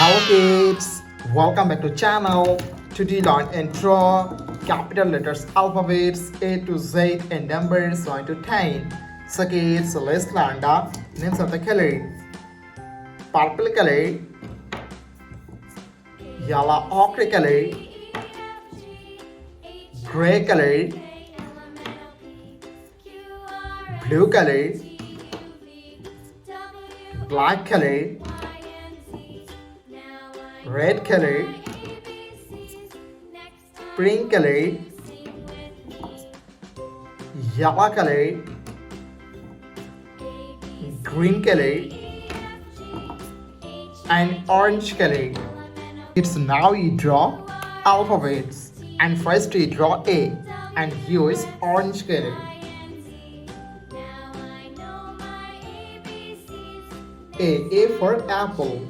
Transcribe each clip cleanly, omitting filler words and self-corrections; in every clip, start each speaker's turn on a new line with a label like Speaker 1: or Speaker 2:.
Speaker 1: Hello kids, welcome back to channel. Today learn and draw capital letters, alphabets A to Z and numbers 1 to 10. So kids, let's learn the names of the color. Purple color, yellow ochre color, gray color, blue color, black color, red color, pink color, yellow color, green color, and orange color. It's now you draw alphabets, and first you draw A and use orange color. A for apple.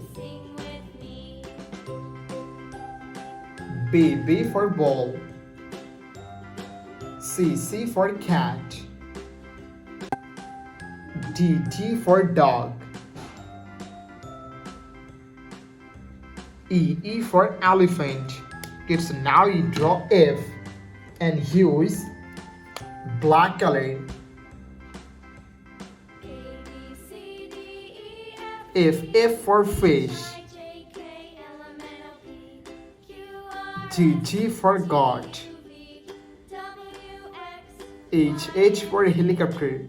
Speaker 1: B for ball. C for cat. D for dog. E for elephant. Kids, now you draw F and use black color. F for fish. G for goat. H for helicopter.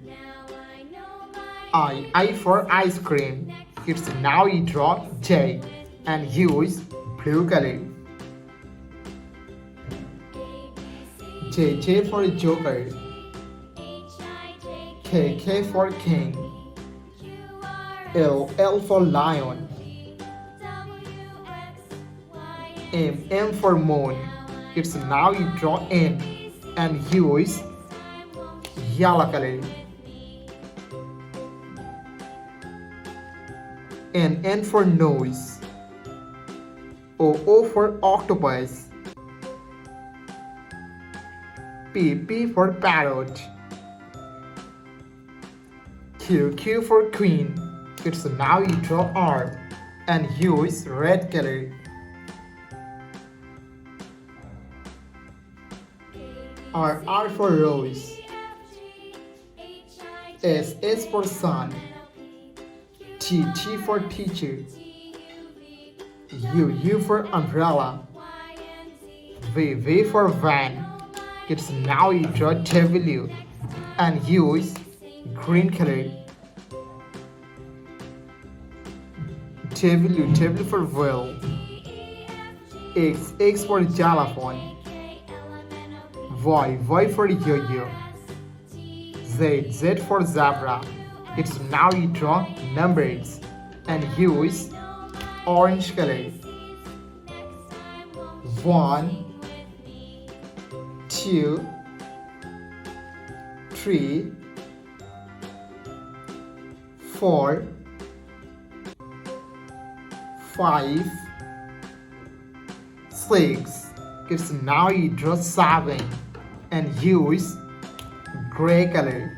Speaker 1: I for ice cream. Kids, now you draw J and use blue color. J for joker. K for king. L for lion. M for moon. It's now you draw N and use yellow color. N for nose. O for octopus. P for parrot. Q for queen. It's now you draw R and use red color. R for rose. S for sun. T for teacher. U for umbrella. V for van. It's now you draw W and use green color. W for whale. X for xylophone. Y for yo-yo. Z for zebra. It's now you draw numbers and use orange color. 1 2 3 4 5 6. It's now you draw 7 and use gray color.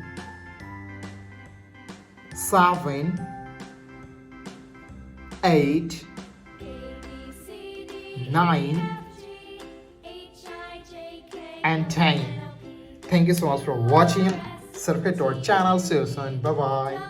Speaker 1: 7 8 9 and 10. Thank you so much for watching. Subscribe to our channel. See you soon. Bye bye.